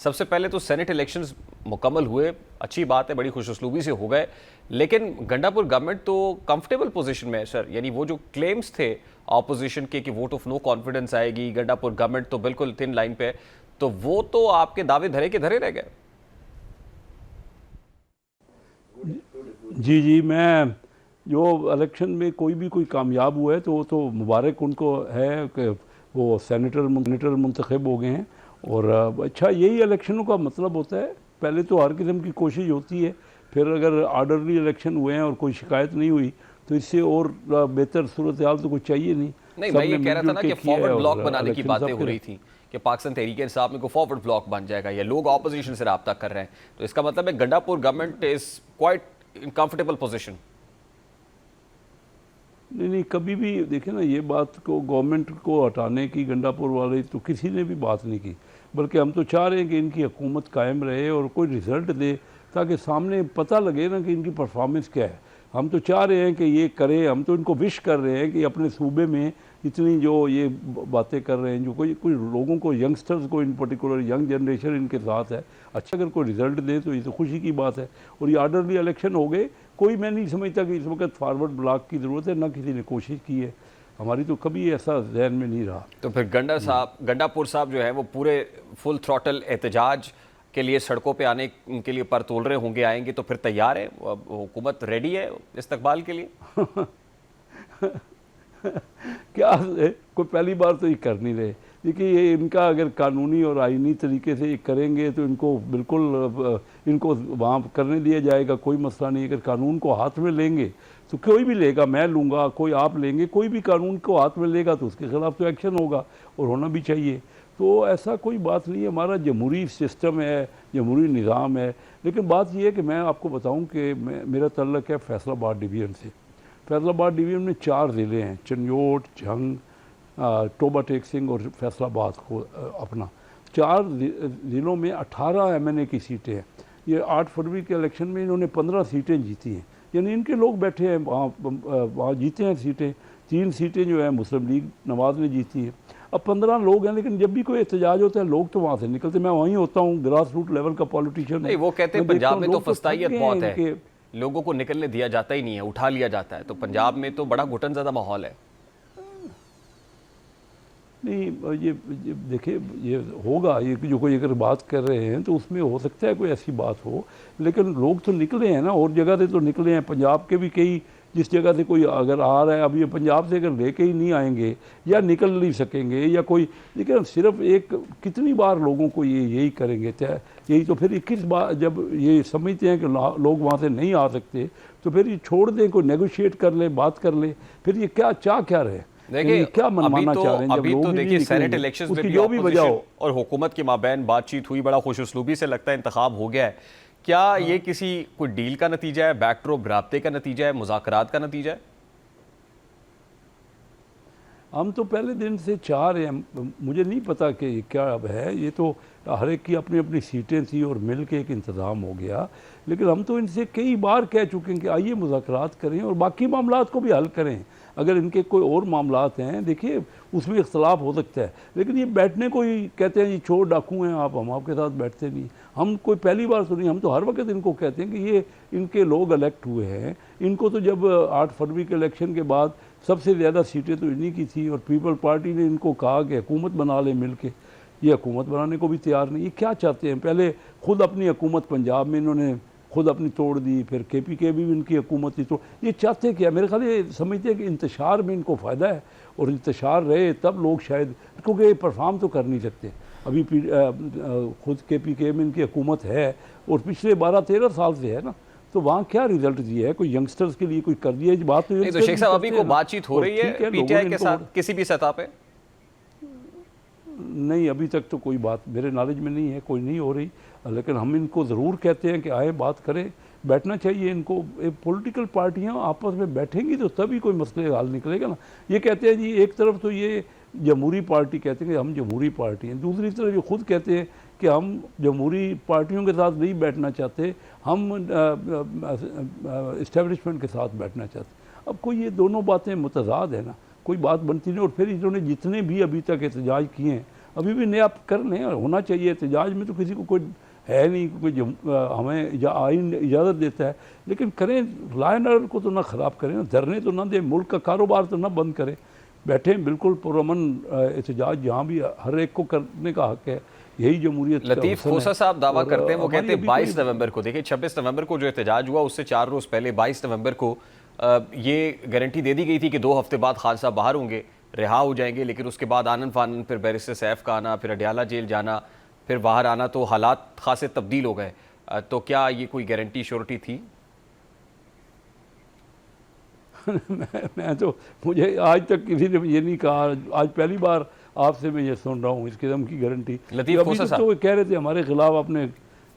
सबसे पहले तो सेनेट इलेक्शंस मुकम्मल हुए, अच्छी बात है, बड़ी खुशउस्लूबी से हो गए, लेकिन गंडापुर गवर्नमेंट तो कंफर्टेबल पोजीशन में है सर। यानी वो जो क्लेम्स थे ऑपोजिशन के कि वोट ऑफ नो कॉन्फिडेंस आएगी, गंडापुर गवर्नमेंट तो बिल्कुल थिन लाइन पे है, तो वो तो आपके दावे धरे के धरे रह गए। जी जी, मैं जो इलेक्शन में कोई कामयाब हुआ है तो वो तो मुबारक उनको है कि वो सेनेटर मुंतखब हो गए हैं। और अच्छा, यही इलेक्शनों का मतलब होता है। पहले तो हर किस्म की कोशिश होती है, फिर अगर आर्डरली इलेक्शन हुए हैं और कोई शिकायत नहीं हुई तो इससे और बेहतर सूरत हाल तो कुछ चाहिए नहीं। मैं ये कह रहा था ना कि फॉरवर्ड ब्लॉक बनाने की बातें हो रही थी कि पाकिस्तान तहरीक इंसाफ में कोई फॉरवर्ड ब्लॉक बन जाएगा या लोग ऑपोजिशन से रब्ता कर रहे हैं, तो इसका मतलब है Gandapur government is quite in comfortable position. नहीं, कभी भी देखें ना, ये बात को गवर्नमेंट को हटाने की गंडापुर वाले तो किसी ने भी बात नहीं की, बल्कि हम तो चाह रहे हैं कि इनकी हुकूमत कायम रहे और कोई रिज़ल्ट दे ताकि सामने पता लगे ना कि इनकी परफॉर्मेंस क्या है। हम तो चाह रहे हैं कि ये करें, हम तो इनको विश कर रहे हैं कि अपने सूबे में इतनी जो ये बातें कर रहे हैं, जो कोई लोगों को, यंगस्टर्स को, इन पर्टिकुलर यंग जनरेशन इनके साथ है, अच्छा अगर कोई रिज़ल्ट दे तो ये तो खुशी की बात है। और ये आर्डरली इलेक्शन हो गए, कोई मैं नहीं समझता कि इस वक्त फॉरवर्ड ब्लॉक की ज़रूरत है, ना किसी ने कोशिश की है, हमारी तो कभी ऐसा जहन में नहीं रहा। तो फिर गंडापुर साहब जो है वो पूरे फुल थ्रॉटल एहतजाज के लिए सड़कों पे आने के लिए पर तोल रहे होंगे, आएंगे तो फिर तैयार है, हुकूमत रेडी है इस्तकबाल के लिए? क्या है, कोई पहली बार तो ये कर नहीं रहे। देखिए, ये इनका अगर कानूनी और आईनी तरीके से ये करेंगे तो इनको बिल्कुल इनको वहाँ करने दिया जाएगा, कोई मसला नहीं। अगर कानून को हाथ में लेंगे तो कोई भी लेगा, मैं लूँगा, कोई आप लेंगे, कोई भी कानून को हाथ में लेगा तो उसके ख़िलाफ़ तो एक्शन होगा और होना भी चाहिए। तो ऐसा कोई बात नहीं है, हमारा जमहूरी सिस्टम है, जमहूरी निज़ाम है। लेकिन बात यह है कि मैं आपको बताऊँ कि मेरा तल्लक है फैसलाबाद डिवीज़न से। फैसलाबाद डिवीज़न में 4 ज़िले हैं, चन्योट, झंग, टोबा टेक सिंह और फैसलाबाद को अपना। 4 ज़िलों में 18 MNA की सीटें हैं। ये 8 फरवरी के इलेक्शन में इन्होंने 15 सीटें जीती हैं, यानी इनके लोग बैठे हैं वहाँ जीते हैं सीटें। 3 सीटें जो है मुस्लिम लीग नवाज़ ने जीती है। अब 15 लोग हैं, लेकिन जब भी कोई एहतजाज होता है लोग तो वहाँ से निकलते। मैं वहीं होता हूँ, ग्रास रूट लेवल का पॉलिटिशियन। नहीं, वो कहते हैं पंजाब में तो फस्तायत बहुत है, लोगों को निकलने दिया जाता ही नहीं है, उठा लिया जाता है, तो पंजाब में तो बड़ा घुटन ज़्यादा माहौल है। नहीं, ये देखिए, ये होगा, ये जो कोई अगर बात कर रहे हैं तो उसमें हो सकता है कोई ऐसी बात हो, लेकिन लोग तो निकले हैं ना, और जगह से तो निकले हैं। पंजाब के भी कई, जिस जगह से कोई अगर आ रहा है, अब ये पंजाब से अगर लेके ही नहीं आएंगे या निकल नहीं सकेंगे या कोई, लेकिन सिर्फ एक कितनी बार लोगों को ये यही करेंगे, यही तो फिर 21 बार जब ये समझते हैं कि लोग वहाँ से नहीं आ सकते तो फिर ये छोड़ दें, कोई नेगोशिएट कर ले, बात कर ले, फिर ये क्या क्या रहे। देखिए, क्या मनमाना चाह रहे हैं, अभी तो देखिए सेनेट इलेक्शंस में जो भी वजह हो और हुकूमत के माबैन बातचीत हुई, बड़ा खुशउस्लूबी से लगता है इंतखाब हो गया है। क्या ये किसी कोई डील का नतीजा है, बैकड्रॉप राब्ते का नतीजा है, मुज़ाकरात का नतीजा है? हम तो पहले दिन से चाह रहे हैं, मुझे नहीं पता कि क्या अब है, ये तो हर एक की अपनी अपनी सीटें थी और मिल के एक इंतज़ाम हो गया। लेकिन हम तो इनसे कई बार कह चुके हैं कि आइए मुज़ाकरात करें और बाकी मामलात को भी हल करें। अगर इनके कोई और मामलात हैं, देखिए उसमें इख्तलाफ हो सकता है, लेकिन ये बैठने को ही कहते हैं, ये चोर डाकू हैं आप, हम आपके साथ बैठते नहीं। हम कोई पहली बार सुनी, हम तो हर वक्त इनको कहते हैं कि ये इनके लोग इलेक्ट हुए हैं। इनको तो जब 8 फरवरी के इलेक्शन के बाद सबसे ज़्यादा सीटें तो इन्हीं की थी और पीपल पार्टी ने इनको कहा कि हुकूमत बना ले मिल के, ये हुकूमत बनाने को भी तैयार नहीं। ये क्या चाहते हैं, पहले खुद अपनी हुकूमत पंजाब में इन्होंने खुद अपनी तोड़ दी, फिर KPK भी इनकी हुकूमत थी, तो ये चाहते क्या, मेरे ख्याल ये समझते हैं कि इंतशार में इनको फ़ायदा है और इंतशार रहे तब लोग शायद, क्योंकि ये परफॉर्म तो कर नहीं सकते। अभी खुद KPK में इनकी हुकूमत है और पिछले 12-13 साल से है ना, तो वहाँ क्या रिजल्ट दिया है, कोई यंगस्टर्स के लिए कोई कर दिया है बात? नहीं तो शेख साहब, अभी को बातचीत हो रही है PTI के साथ किसी भी सतह पे? नहीं, अभी तक तो कोई बात मेरे नॉलेज में नहीं है, कोई नहीं हो रही। लेकिन हम इनको ज़रूर कहते हैं कि आए बात करें, बैठना चाहिए इनको। पॉलिटिकल पार्टियां आपस में बैठेंगी तो तभी कोई मसले हल निकलेगा ना। ये कहते हैं जी, एक तरफ तो ये जमहूरी पार्टी कहते हैं कि हम जमहूरी पार्टी हैं, दूसरी तरफ ये खुद कहते हैं कि हम जमहूरी पार्टियों के साथ नहीं बैठना चाहते, हम इस्टेब्लिशमेंट के साथ बैठना चाहते। अब कोई ये दोनों बातें मुतज़ाद है ना, कोई बात बनती नहीं। और फिर इन्होंने जितने भी अभी तक एहतजाज किए हैं, अभी भी नया कर लें, होना चाहिए। एहतजाज में तो किसी को कोई है नहीं, कोई हमें आइन इजाज़त देता है, लेकिन करें, लॉ एंड ऑर्डर को तो ना ख़राब करें, ना धरने तो ना दें, मुल्क का कारोबार तो ना बंद करें, बैठें बिल्कुल पुरअमन एहतजाज जहाँ भी हर एक को करने का हक है, यही जमहूरियत का लतीफ़ हुस्न है। खोसा साहब दावा और करते हैं, वो हमारी कहते हैं अभी 22 कोई- नवंबर को, देखिए 26 नवंबर को जो एहतजाज हुआ उससे 4 रोज़ पहले 22 नवंबर को ये गारंटी दे दी गई थी कि 2 हफ्ते बाद खान साहब बाहर होंगे, रिहा हो जाएंगे, लेकिन उसके बाद आनन फानन फिर बैरिस्टर सैफ का आना, फिर अडियाला जेल जाना, फिर बाहर आना, तो हालात खासे तब्दील हो गए। तो क्या ये कोई गारंटी श्योरिटी थी? मैं तो, मुझे आज तक किसी ने ये नहीं कहा, आज पहली बार आपसे मैं ये सुन रहा हूँ इस किस्म की गारंटी। लतीफ़ अभी खोसा तक साहब। तो वो कह रहे थे हमारे खिलाफ अपने,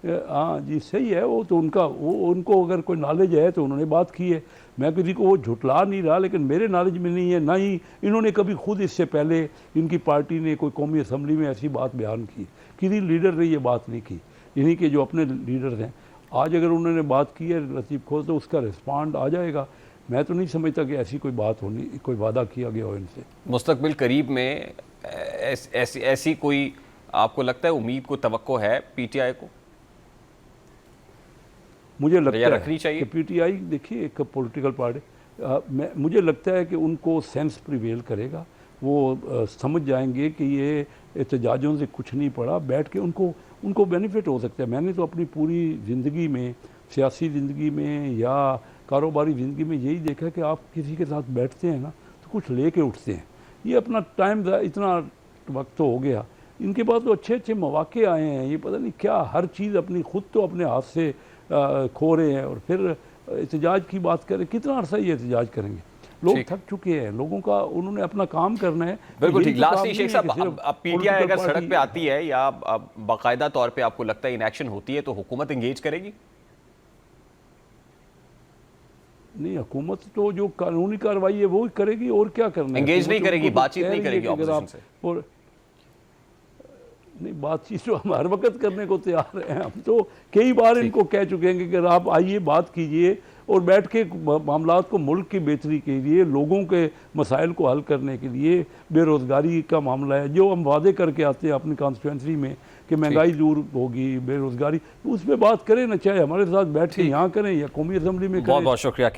हाँ जी सही है, वो तो उनका, वो उनको अगर कोई नॉलेज है तो उन्होंने बात की है, मैं किसी को वो झुटला नहीं रहा, लेकिन मेरे नॉलेज में नहीं है, ना ही इन्होंने कभी खुद इससे पहले इनकी पार्टी ने कोई कौमी असम्बली में ऐसी बात बयान की, किसी लीडर ने ये बात नहीं की, इन्हीं के जो अपने लीडर हैं। आज अगर उन्होंने बात की है लतीफ़ खोसा, तो उसका रिस्पॉन्ड आ जाएगा। मैं तो नहीं समझता कि ऐसी कोई बात होनी, कोई वादा किया गया हो इनसे। मुस्तकबिल करीब में ऐसी कोई आपको लगता है उम्मीद को, तवक्को है पीटीआई को? मुझे लगता या है रखनी चाहिए? कि पीटीआई देखिए एक पॉलिटिकल पार्टी, मुझे लगता है कि उनको सेंस प्रिवेल करेगा, वो समझ जाएंगे कि ये एहतजाजों से कुछ नहीं पड़ा, बैठ के उनको बेनिफिट हो सकता है। मैंने तो अपनी पूरी ज़िंदगी में, सियासी ज़िंदगी में या कारोबारी ज़िंदगी में यही देखा कि आप किसी के साथ बैठते हैं ना तो कुछ ले के उठते हैं। ये अपना टाइम इतना वक्त तो हो गया, इनके पास तो अच्छे अच्छे मौके आए हैं, ये पता नहीं क्या हर चीज़ अपनी खुद तो अपने हाथ से खो रहे हैं, और फिर एहतजाज की बात करें, कितना अर्सा ये एहतजाज करेंगे? लोग थक चुके हैं, लोगों का, उन्होंने अपना काम करना है। बिल्कुल यही ठीक। तो काम लास्टली नहीं शेख है कि साहब, सिर्फ अब पीटीआई अगर पॉलिटिकल सड़क पार्टी- पे आती है या बाकायदा तौर पे आपको लगता है इनएक्शन होती है, तो हुकूमत एंगेज करेगी? नहीं, हुकूमत तो जो कानूनी कार्रवाई है वो ही करेगी, और क्या करना है? एंगेज नहीं हुकूमत करेगी, उनको तो बातचीत कह नहीं रही है करेगी कि अगर ऑपोजिशन आप- से? और नहीं, बातचीत तो हम हर वक्त करने को तैयार हैं। हम तो कई बार इनको कह चुके हैं कि अगर आप आइए, बात कीजिए, और बैठ के मामलात को, मुल्क की बेहतरी के लिए, लोगों के मसाइल को हल करने के लिए, बेरोज़गारी का मामला है जो हम वादे करके आते हैं अपनी कॉन्स्टिट्यूंसी में कि महंगाई दूर होगी, बेरोज़गारी, तो उस पर बात करें ना, चाहे हमारे साथ बैठ के यहाँ करें या कौमी असम्बली में बहुत करें। बहुत शुक्रिया।